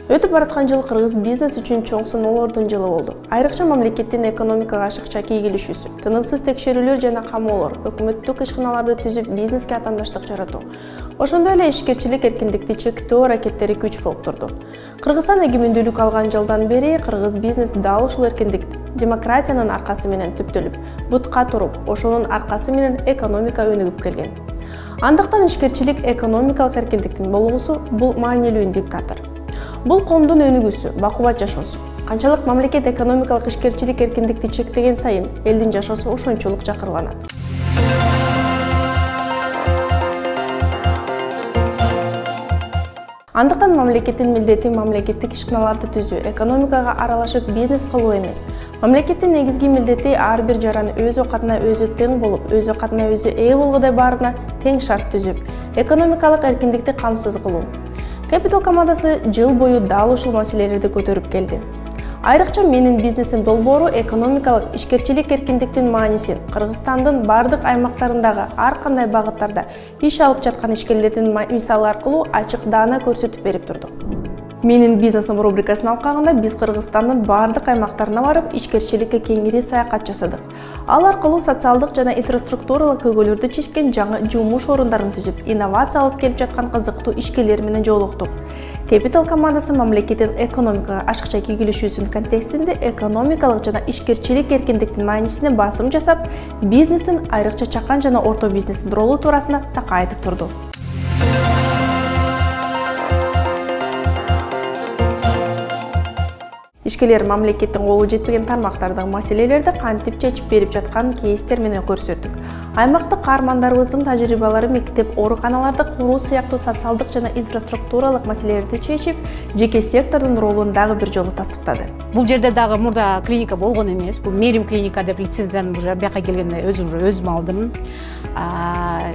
Өтүп бараткан жыл кыргыз бизнес үчүн чоң сыноолордун жылы болду. Айрыкча мамлекеттин экономикага ашыкча ийгилишүүсү, тынымсыз текшерүүлөр жана камоолор, өкмөттүк ишканаларды түзүп бизнеске атаандаштык жаратуу. Ошондой эле ишкерчилик эркиндикти чектөө аракеттери күч болуп турду. Кыргызстан эгемендүүлүк алган жылдан бери кыргыз бизнес дал ушул эркиндикти демократиянын аркасы менен түптөлүп, бутка туруп, ошонун аркасы менен экономика өнүгүп келген. Андыктан ишкерчилик экономикалык эркиндиктин болгусу бул маанилүү индикатор. Бул коомдун өнүгүүсү, бакубат жашоосу. Канчалык мамлекет экономикалык ишкерчилик эркиндикти чектеген сайын элдин жашоосу ошончолук жакырланат. Андыктан мамлекеттин милдети мамлекеттик ишканаларды түзүү, экономикага аралашып бизнес кылуу эмес. Мамлекеттин негизги милдети ар бир жаран өз окатына өзү тең болуп, өз окатына өзү ээ болгудай баарына тең шарт түзүп, экономикалык эркиндикти камсыз кылуу. Capital командасы жыл бою дал ушул маселелерди көтөрүп келди. Айрыкча менин бизнесим долбоору экономикалык ишкерчилик эркиндиктин маанисин, Кыргызстандын бардык аймактарындагы ар кандай багыттарда иш алып жаткан ишкерлердин мисалы аркылуу ачык-даана көрсөтүп берип турду. Менин бизнесим рубрикасын алкагында биз Кыргызстандын бардык аймактарына барып, ишкерчиликке кеңири саякат жасадык. Ал аркылуу социалдык жана инфраструктуралык көйгөйлөрдү чечкен жаңы жумуш орундарын түзүп, инновация алып келип жаткан кызыктуу ишкерлер менен жолуктук. Capital командасы мамлекеттин экономикага ашыкча ийгилишүүсүнүн контекстинде экономикалык жана ишкерчилик эркиндиктин маанисине басым жасап, бизнестин, айрыкча чакан жана орто бизнестин ролу туурасында такай айтып турду. Ишкерлер мамлекеттин колу жетпеген тармактардагы маселелерди кантип чечип берип жаткан кейстер менен көрсөттүк. Аймактык каармандарыбыздын тажрыйбалары мектеп, ооруканаларды куруу сыяктуу социалдык жана инфраструктуралык маселелерди чечип, жеке сектордун ролун дагы бир жолу тастыктады. Бул жерде дагы мурда клиника болгон эмес. Бул Мерим клиника деп лицензияны уже бияка келгенде өзүм алдым.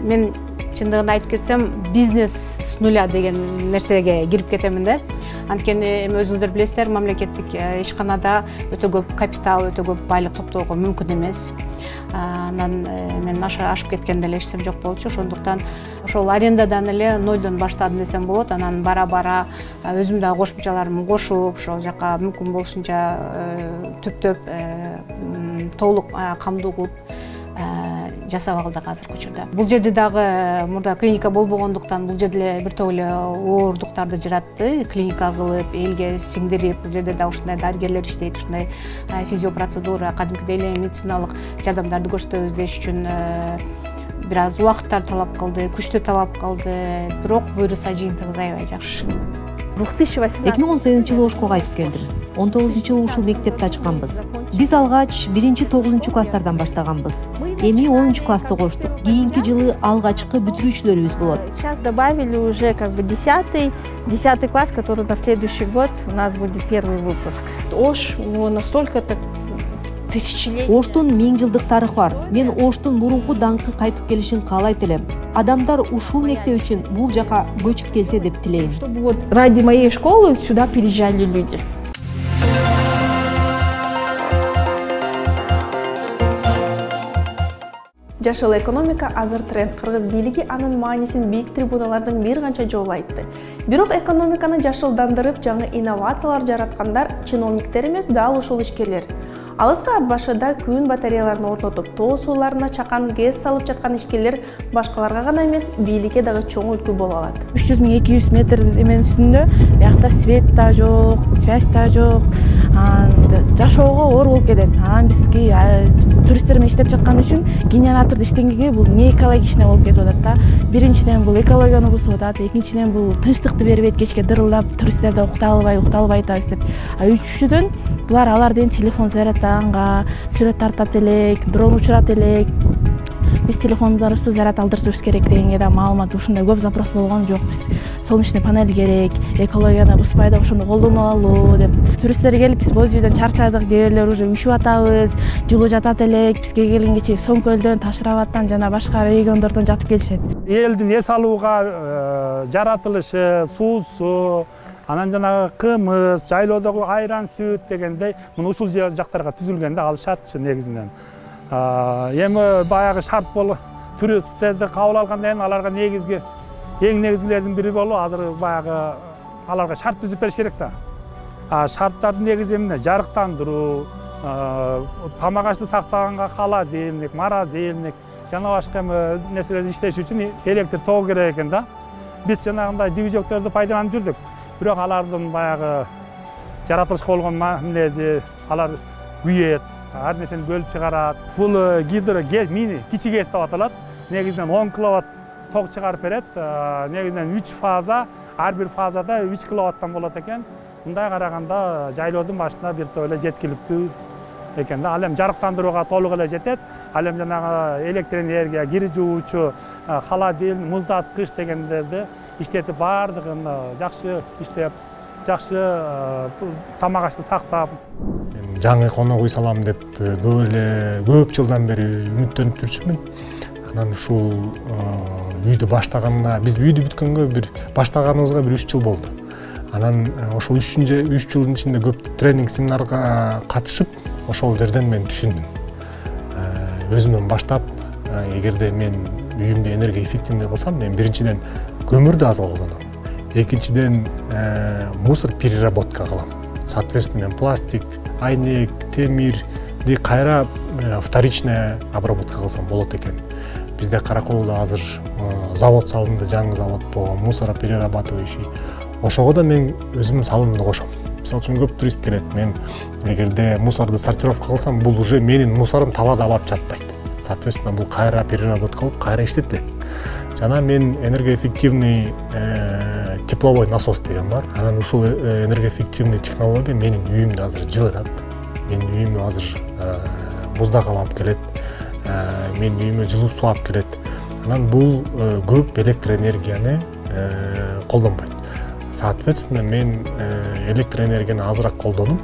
Мен чындыгын айтып кетсем, бизнес с нуля деген нерсеге кирип кетемин да. Анткени өзүңүздөр билесиздер, мамлекеттик ишканада өтө көп капитал, өтө көп байлык топтоого мүмкүн эмес. Анан мен ашып кеткенде эле эчсем жок болчу. Ошондуктан ошол арендадан эле нолдон баштадым десем болот. Анан бара-бара өзүм дагы кошумчаларымды кошуп, ошол жака мүмкүн болушунча түптөп толук камдуу кылып жасап алдык азыркы учурда. Бул жерде дагы мурда клиника болбогондуктан бул жерде бир топ эле оорундуктарды жаратты, клиника кылып, элге сиңдирип, бул жерде да ушундай дарыгерлер иштейт, ушундай физиопроцедура, кадимкидей эле медициналык жардамдарды көрсөтөбүз деш үчүн бир аз убакыттар талап кылды, күчтү талап кылды, бирок буюрса жыйынтыгы аябай жакшы. 2018-жылы Ошкого кайтып келдим. 19-жылы ушул мектепти ачканбыз. Биз алгач 1-9 класстардан баштаганбыз. Эми 10 классты коштук. Кийинки жылы алгачкы бүтүрүүчүлөрүбүз болот. Сейчас добавили уже 10 класс, который на следующий год у нас будет первый выпуск. Ош настолько так Оштун 1000 жылдык тарыхы бар. Мен Оштун мурунку даңкы кайтып келишин каалайт элем. Адамдар ушул мектеп үчүн бул жака көчүп келсе деп тилейм. Чтобы вот ради моей школы сюда переезжали люди. Жашыл экономика азыр тренд. Кыргыз бийлиги анын маанисин бийик трибуналардын бир канча жолу айтты. Бирок экономиканы жашылдандырып, жаңы инновациялар жараткандар чиновниктер эмес, дал ушул ишкерлер. Алыска ат башыда күн батареяларын орнотуп, тоо сууларына чакан гез салып жаткан ишкерлер башкаларга гана эмес, бийликке дагы чоң үлгү боло алат. 300-200 метр эменин үстүндө биякта свет да жок, связь да жок. Жашоого оор болуп кетет. Анан бизги туристтер менен иштеп жаткан үчүн генераторду иштегенге бул не экологичный болуп кетип атат да. Биринчиден бул экологияны бузуп атат, экинчиден бул тынчтыкты бербейт, кечке дырылдап туристтерди укталбай атабыз деп. Үчүнчүдөн булар алардын телефон зарядтаганга сүрөт тартат элек, дрон учурат элек. Биз телефондорубузду заряд алдырышыбыз керек дегенге да маалымат ушундай көп запрос болгон жок. Биз солнечный панель керек, экологияны бузбай да ошону колдоно алуу деп. Туристтер келип, биз боз үйдөн чарчадык, кээ бирлер уже үшүп атабыз, жылуу жатат элек, бизге келгенге чейин Сомкөлдөн, Ташырабаттан жана башка региондордон жатып келишет. Элдин эс алууга жаратылышы, суусу, анан жанагы кымыз, жайлоодогу айран, сүт дегендей мына ушул жактарга түзүлгенде ал шартчы негизинен. Эми баягы шарт болуп туристтерди кабыл алгандан кийин аларга негизги эң негизгилердин бири болуп азыр баягы аларга шарт түзүп бериш керек да. шарттардын негизи эмне? Жарыктандыруу, тамак ашты сактаганга холодильник, морозильник, жана башка нерселерди иштеш үчүн электр ток керек экен да. Биз жанагындай движокторду пайдаланып жүрдүк. Бирок алардын баягы жаратылышка болгон мамилеси, алар күйөт, ар нерсени бөлүп чыгарат. Бул мини кичи ГЭС деп аталат. Негизинен 10 киловатт ток чыгарып берет. Негизинен 3 фаза, ар бир фазада 3 киловаттан болот экен. Мындай караганда жайлоодун башына бир топ эле жеткиликтүү экен да. Ал эми жарыктандырууга толук эле жетет. Ал эми жанагы электр энергия, кир жуучу, холодильник, муздаткыч дегендерди иштетип баардыгын жакшы иштеп, жакшы тамак ашты сактап. Жаңы конок үй салам деп көп жылдан бери үмүттөнүп жүрчүмүн. Анан ушул үйдү баштаганына, биз үйдү бүткөнгө бир баштаганыбызга бир 3 жыл болду. Анан ошол 3 жылдын ичинде көп тренинг, семинарга катышып, ошол жерден мен түшүндүм. Өзүмөн баштап, эгерде мен үйүмдү энергия эффективный кылсам, мен биринчиден көмүрдү аз колдоном. Экинчиден мусор переработка кылам. Соответственно, пластик, айнек, темирди кайра вторичная обработка кылсам болот экен. Бизде Караколдо азыр завод салынды, жаңы завод болгон, мусороперерабатывающий. Ошого да мен өзүмдүн салымымды кошом. Мисалы үчүн көп турист келет. Мен эгерде мусорду сортировка кылсам, бул уже менин мусорум талаада барып жатпайт. Соответственно, бул кайра переработка кылып, кайра иштетилет. Жана мен энергоэффективный тепловой насос деген бар. Анан ушул энергоэффективный технология менин үйүмдү азыр жылытат. Менин үйүмө азыр буздак алып келет. Менин үйүмө жылуу суу алып келет. Анан бул көп электр энергияны колдонбойт. Соответственно, мен электроэнергияны азыраак колдонуп,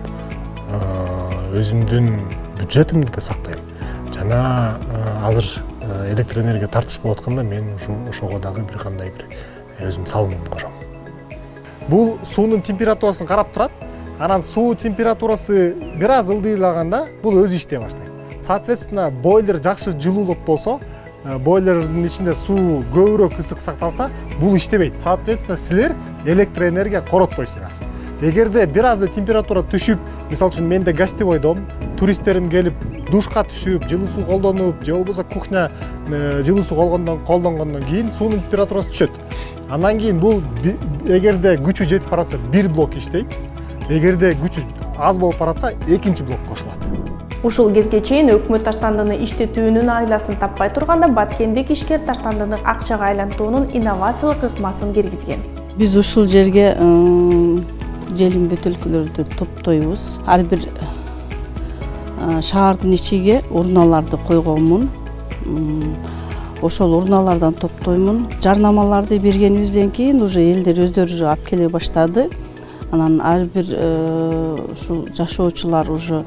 өзүмдүн бюджетимди да сактайм. Жана азыр электроэнергия тартыш болуп атканда мен ошого дагы бир кандай бир өзүм салымымды кошом. Бул суунун температурасын карап турат. Анан суу температурасы бир аз ылдыйлаганда бул өзү иштей баштайт. Соответственно, бойлер жакшы жылуулук болсо, бойлердин ичинде суу көбүрөөк ысык сакталса, бул иштебейт. Соответственно, силер электроэнергия коротпойсуңар. Эгерде бир аз температура түшүп, мисалы үчүн менде гостевой дом, туристтерим келип душка түшүп, жылуу суу колдонуп, же болбосо кухня жылуу суу колдонгондон кийин суунун температурасы түшөт. Андан кийин бул эгерде күчү жетип баратса, бир блок иштейт. Эгерде күчү аз болуп баратса, экинчи блок кошулат. Ушул кезге чейин өкмөт таштандыны иштетүүнүн айласын таппай турганда Баткендик ишкер таштандыны акчага айлантуунун инновациялык ыкмасын киргизген. Биз ушул жерге желим бөтөлкөлөрдү топтойбуз. Ар бир шаардын ичиге урналарды койгонмун. Ошол урналардан топтоймун. Жарнамаларды бергенибизден кийин уже элдер өздөрү алып келе баштады. Анан ар бир ушул жашоочулар уже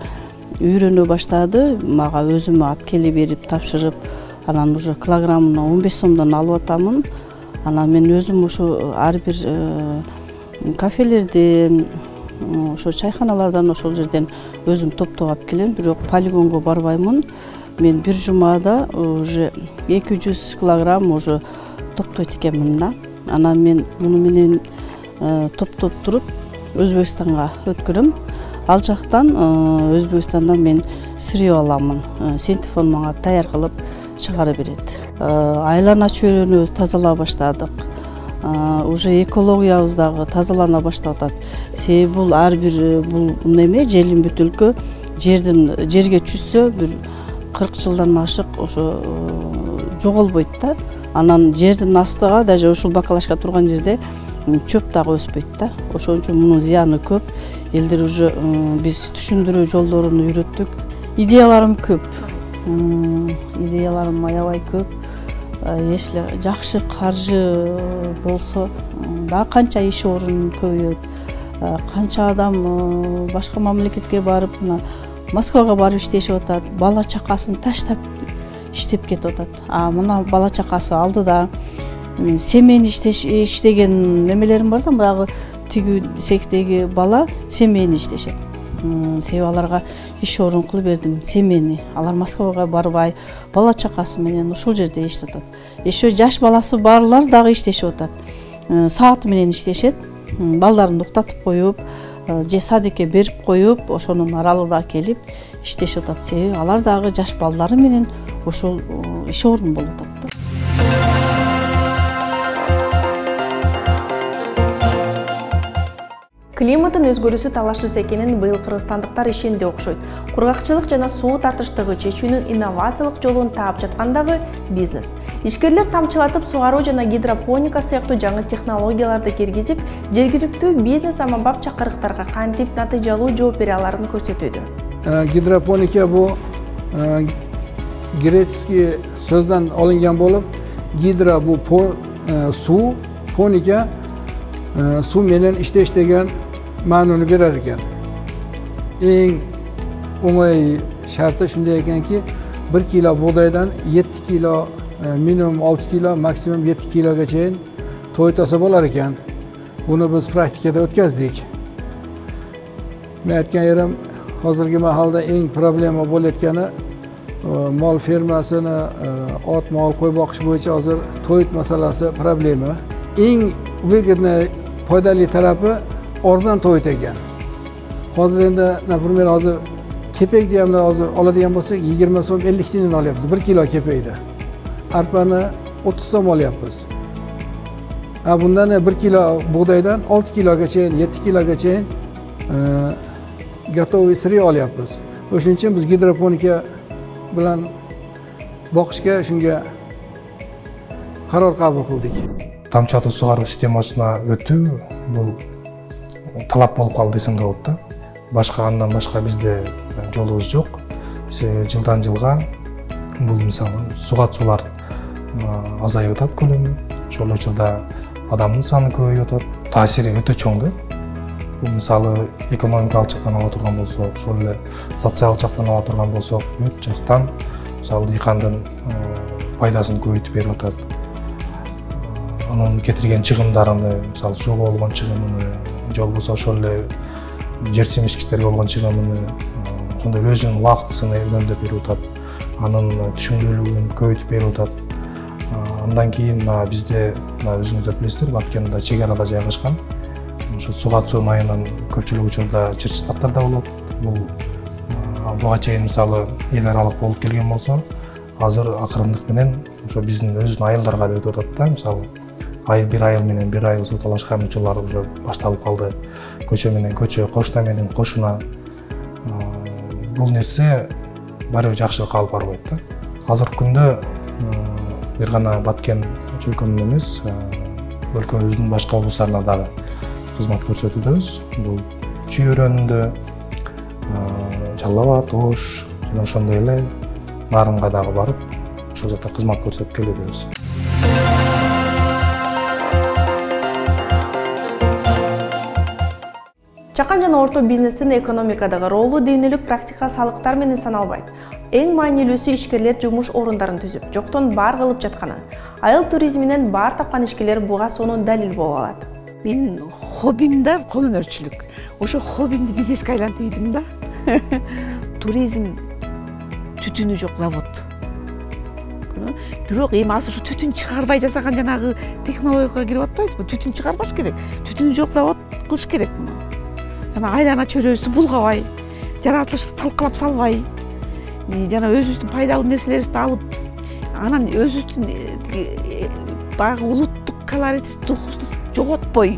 үйрөнө баштады. Мага өзүмө алып келе берип тапшырып, анан уже килограммына 15 сомдон алып атамын. Анан мен өзүм ушу ар бир кафелерден, ошо чайханалардан ошол жерден өзүм топтоп алып келем. Бирок полигонго барбаймын. Мен бир жумада уже 200 килограмм уже топтойт экенмин да. Анан мен муну менен топтоп туруп Өзбекстанга өткөрөм. Ал жактан Өзбекстандан мен сырье аламын. Синтефон мага даяр кылып чыгара берет. Айлана чөйрөнү тазалап баштадык. Уже экологиябыз дагы тазалана баштап атат. Себеби бул ар бир бул неме желим бүтүлкө жерге түшсө бир 40 жылдан ашык ошо жоголбойт да. Анан жердин астыга даже ушул бакалашка турган жерде чөп дагы өспөйт да. Ошон үчүн мунун зыяны көп. Элдер уже биз түшүндүрүү жолдорун үйрөттүк. Идеяларым көп. Идеяларым аябай көп. Если жакшы каржы болсо, да канча иш орун көбөйөт. Канча адам башка мамлекетке барып, Москвага барып иштешип атат, бала чакасын таштап иштеп кетип атат. Мына бала чакасы алдыда семейный иштеген немелерим бар да, дагы тиги сектеги бала семейный иштешет. Себеби аларга иш орун кылып бердим, семейный. Алар Москвага барбай, бала чакасы менен ушул жерде иштеп атат. Еще жаш баласы барлар дагы иштешип атат. Саат менен иштешет. Балдарын уктатып коюп, же садикке берип коюп ошонун аралыгында келип иштешип атат. Себеби алар дагы жаш балдары менен ошол иш орун болуп атат да. Климаттын өзгөрүүсү талашсыз экенин быйыл кыргызстандыктар ишенди окшойт. Кургакчылык жана суу тартыштыгы чечүүнүн инновациялык жолун таап жаткандагы бизнес. Ишкерлер тамчылатып сугаруу жана гидропоника сыяктуу жаңы технологияларды киргизип, жергиликтүү бизнес аманбап чакырыктарга кантип натыйжалуу жооп бере аларын көрсөтүүдө. Гидропоника бу греческий сөздөн алынган болуп, гидро бу суу, поника суу менен иштеш деген маананы берер экен. Эң оңой шарты ушундай экенки, 1 кило бугдайдан 7 кило, минимум 6 кило, максимум 7 килога чейин тойтаса болар экен. Буну биз практикада өткөздүк. Мен айткан жерим, азыркы маалда эң проблема болуп атканы мал фермасыны, ат, мал, кой бакыш боюнча азыр тоyut маселасы проблема. Эң выгодный, пайдалуу тарапы arzon toyut ekan. Hozir endi, например, hozir kepek deyamlar, hozir oladigan bo'lsak 20 so'm 50 tiyindan olyapmiz 1 kilo kepakda. Arpani 30 so'm olyapmiz. Bundan 1 kilo buğdaydan 6 kilogacha, 7 kilogacha готовый сырье olyapmiz. O'shuning uchun biz gidroponika bilan boqishga shunga qaror qabul qildik. Тамчатуу сугаруу системасына өтүү бул талап болуп калды десем да болот да. Башка андан башка бизде жолубуз жок. Себеби жылдан жылга бул мисалы сугатуулар азайып атат көлөмү. Ошол учурда адамдын саны көбөйүп атат. Таасири өтө чоң да. Бул мисалы экономикалык жактан ала турган болсок, ошол эле социалдык жактан ала турган болсок, бүт жактан мисалы дыйкандын пайдасын көбөйтүп берип атат. Анын кетирген чыгымдарыны, мисалы сууга болгон чыгымыны, же болбосо ошол эле жер семишкичтерге болгон чыгымыны, ошондой өзүнүн убактысын үнөмдөп берип атат. Анын түшүндүрүүлүгүн көбөйтүп берип атат. Андан кийин бизде өзүңүздөр билесиздер, Баткенде чек арада жайгашкан. Ошо сугатуу майынан көпчүлүк учурда чырчытактар да болот. Бул буга чейин мисалы эл аралык болуп келген болсо, азыр акырындык менен ошо биздин өзүнүн айылдарга да өтүп атат да, мисалы бир айыл менен бир айыл соталашкан учурлар уже башталып калды. Көчө менен көчө, кошуна менен кошуна. Бул нерсе баары жакшылыкка алып барбайт да. Азыркы күндө бир гана Баткен өлкөмүн эмес, өлкөбүздүн башка облустарына дагы кызмат көрсөтүүбүз. Бул Чүй өрөөнүндө, Жалал Абад, Ош жана ошондой эле Нарымга дагы барып, ошол жакта кызмат көрсөтүп келебиз. Чакан жана орто бизнестин экономикадагы ролу дээнелик практика салыктар менен саналбайт. Эң маанилүүсү ишкерлер жумуш орундарын түзүп, жоктон бар кылып жатканы. Айыл туризминен бар тапкан ишкерлер буга сонун далил боло алат. Мен хоббимде кол өнөрчүлүк. Ошо хоббимди бизнеске айлантырдым да. Туризм түтүнү жок завод. Бирок эми азыр ушу түтүн чыгарбай жасаган жанагы технологияга кирип атпайбызбы? Түтүн чыгарбаш керек. Түтүнү жок завод кылыш керек. Жана айлана чөйрөбүздү булгабай, жаратылышты талкалап салбай, жана өзүбүздүн пайдалуу нерселерибизди алып, анан өзүбүздүн баягы улуттук колоритибизди, духубузду жоготпой,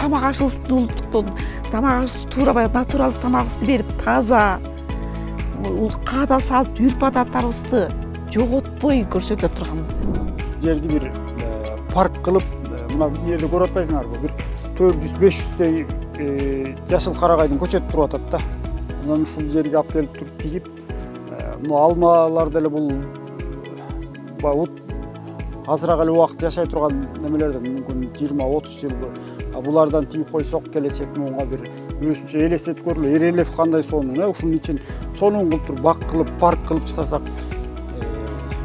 тамак ашыбызды улуттуктон, тамак ашыбызды туурабай, натуралдык тамагыбызды берип, таза, каада салып, үрп-адаттарыбызды жоготпой көрсөтө турган. Жерди бир парк кылып, мына жерде көрүп атпайсыңарбы? Бир 400-500 жашыл карагайдын көчөтү туруп атат да. Анан ушул жерге алып келип туруп тигип, мына алмалар деле бул азыраак эле убакыт жашай турган немелерден мүмкүн 20-30 жыл булардан тигип койсок келечек муунга бир өзүнчө элестетип көрүлө, рельеф кандай сонун, ушунун ичин сонун кылып туруп бак кылып, парк кылып жасасак,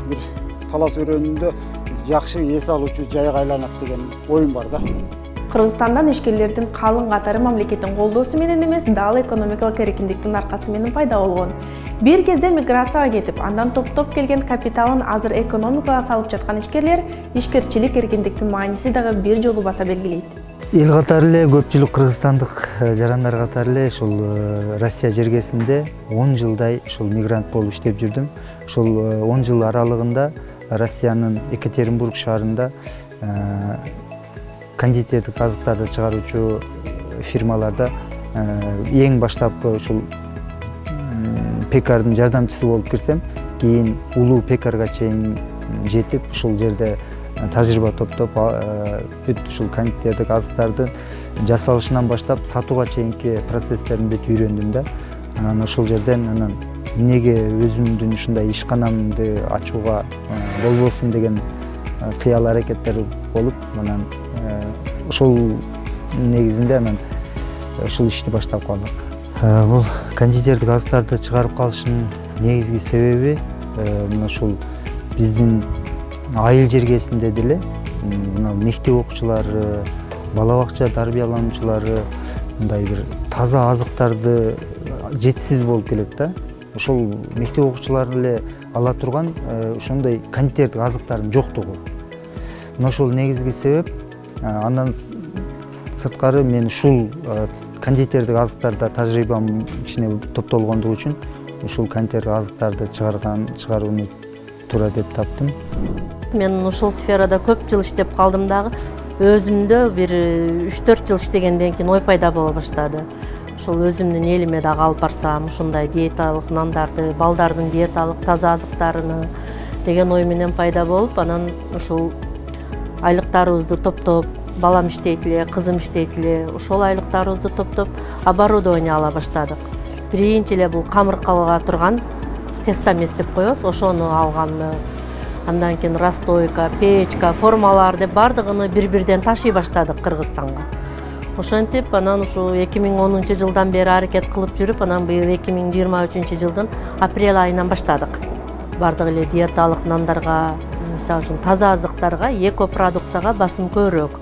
бир Талас өрөөнүндө жакшы эс алуучу жайга айланат деген оюм бар да. Кыргызстандан ишкерлердин калың катары мамлекеттин колдоосу менен эмес, дал экономикалык эркиндиктин аркасы менен пайда болгон. Бир кезде миграцияга кетип, андан топтоп келген капиталын азыр экономикага салып жаткан ишкерлер ишкерчилик эркиндиктин мааниси дагы бир жолу баса белгилейт. Эл катары эле көпчүлүк кыргызстандык жарандар катары эле ушул Россия жергесинде 10 жылдай ушул мигрант болуп иштеп жүрдүм. Ушул 10 жыл аралыгында Россиянын Екатеринбург шаарында кондитердик азыктарды чыгаруучу фирмаларда эң баштапкы ушул пекардын жардамчысы болуп кирсем, кийин улуу пекарга чейин жетип, ушул жерде тажрыйба топтоп, бүт ушул кондитердик азыктардын жасалышынан баштап сатууга чейинки процесстерин бүт үйрөндүм да. Анан ошол жерден анан эмнеге өзүмдүн ушундай ишканамды ачууга болбосун деген кыял аракеттер болуп, анан ошол негизинде анан ушул ишти баштап калдык. Бул кондитердик азыктарды чыгарып калыштын негизги себеби мына ушул биздин айыл жергесинде деле мектеп окуучулары, бала бакча тарбиялануучулары мындай бир таза азыктарды жетишсиз болуп келет да. Ошол мектеп окуучулары эле ала турган ошондой кондитердик азыктардын жоктугу. Мына ошол негизги себеп. Андан сырткары мен ушул кондитердик азыктарда тажрыйбам кичине топтолгондугу үчүн ушул кондитердик азыктарды чыгарууну туура деп таптым. Мен ушул сферада көп жыл иштеп калдым дагы. Өзүмдө бир 3-4 жыл иштегенден кийин ой пайда боло баштады. Ушул өзүмдүн элиме дагы алып барсам, ушундай диеталык нандарды, балдардын диеталык таза азыктарыны деген ой менен пайда болуп, анан ушул айлыктарыбызды топтоп, балам иштейт эле, кызым иштейт эле, ошол айлыктарыбызды топтоп, оборудование ала баштадык. Биринчи эле бул камыркалга турган тестомес деп коебуз, ошону алганды. Андан кийин расстойка, печка, формалар деп бардыгын бир-бирден ташый баштадык Кыргызстанга. Ошентип, анан ушу 2010-жылдан бери аракет кылып жүрүп, анан быйыл 2023-жылдын апрель айынан баштадык. Бардык эле диеталык нандарга, мисалы үчүн таза азыктарга, экопродуктага басым көбүрөөк.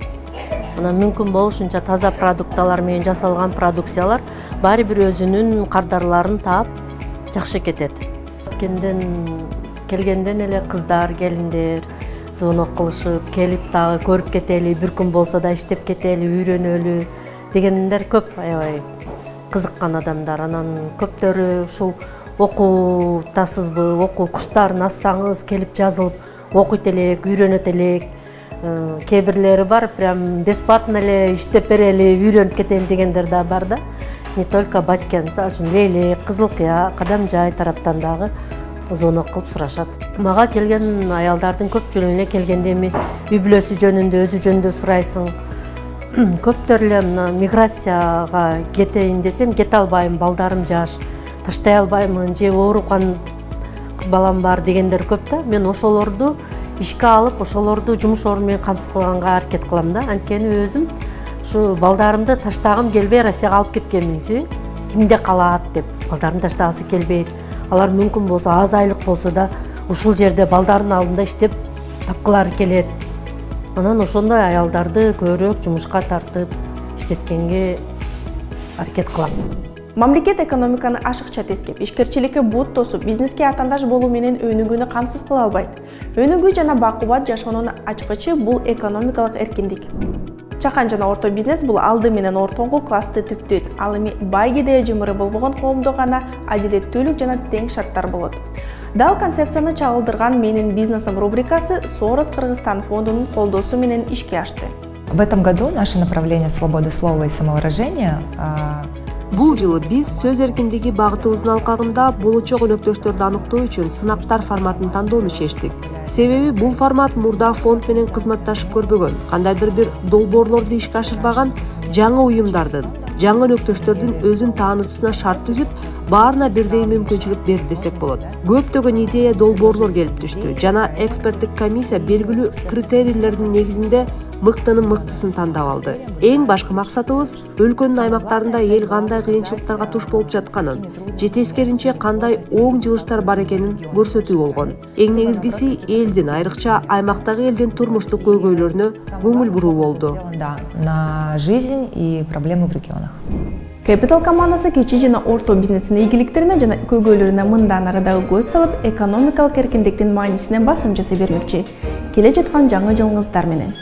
Анан мүмкүн болушунча таза продукталар менен жасалган продукциялар баары бир өзүнүн кардарларын таап жакшы кетет. Келгенден эле кыздар, келиндер звонок кылышып, келип дагы көрүп кетели, бир күн болсо да иштеп кетели, үйрөнөлү дегендер көп, аябай кызыккан адамдар. Анан көптөрү ушул окутасызбы, окуу курстарын ачсаңыз, келип жазылып, окуйт элек, үйрөнөт элек. Кээ бирлери бар, прям бесплатно эле иштеп берели, үйрөнүп кетели дегендер да бар да. Не только Баткен, мисалы үчүн Лейлек, Кызылкыя, Кадамжай тараптан дагы звонок кылып сурашат. Мага келген аялдардын көпчүлүгүнө келгенде эми үй бүлөсү жөнүндө, өзү жөнүндө сурайсың. Көптөр эле мына миграцияга кетейин десем, кете албайм, балдарым жаш, таштай албаймын, же оорукан балам бар дегендер көп да. Мен ошолорду ишке алып, ошолорду жумуш орду менен камсыз кылганга аракет кылам да. Анткени өзүм ушу балдарымды таштагым келбей Россияга алып кеткенминчи, кимде калат деп. Балдарын таштагысы келбейт. Алар мүмкүн болсо аз айлык болсо да ушул жерде балдардын алдында иштеп тапкылары келет. Анан ошондой аялдарды көбүрөөк жумушка тартып иштеткенге аракет кылам. Мамлекет экономиканы ашыкча тескеп, ишкерчиликке бут тосуп, бизнеске атандаш болуу менен өнүгүүнү камсыз кыла албайт. Өнүгүү жана бакубат жашоонун ачкычы бул экономикалык эркиндик. Чакан жана орто бизнес бул алды менен ортоңку классты түптөйт. Ал эми бай кедей жымыры болбогон коомдо гана адилеттүүлүк жана тең шарттар болот. Дал концепцияны чагылдырган «Менин бизнесим» рубрикасы Сорос Кыргызстан фондунун колдоосу менен ишке ашты. В этом году наше направление свободы слова и самовыражения. Бул жылы биз сөз эркиндиги багытыбыздын алкагында болочок өнөктөштөрдү аныктоо үчүн сынактар форматын тандоону чечтик. Себеби бул формат мурда фонд менен кызматташып көрбөгөн, кандайдыр бир долбоорлорду ишке ашырбаган жаңы уюмдардын, жаңы өнөктөштөрдүн өзүн таануусуна шарт түзүп, баарына бирдей мүмкүнчүлүк берди десек болот. Көптөгөн идея долбоорлор келип түштү жана эксперттик комиссия белгилүү критерийлердин негизинде мыктынын мыктысын тандап алды. Эң башкы максатыбыз өлкөнүн аймактарында эл кандай кыйынчылыктарга туш болуп жатканын, же тескеринче кандай оң жылыштар бар экенин көрсөтүү болгон. Эң негизгиси элдин, айрыкча аймактагы элдин турмуштук көйгөйлөрүнө көңүл буруу болду. На жизнь и проблемы в регионах. Capital командасы кичи жана орто бизнестин ийгиликтерине жана көйгөйлөрүнө мындан ары дагы көз салып, экономикалык эркиндиктин маанисине басым жасай бермекчи. Келе жаткан жаңы жылыңыздар менен.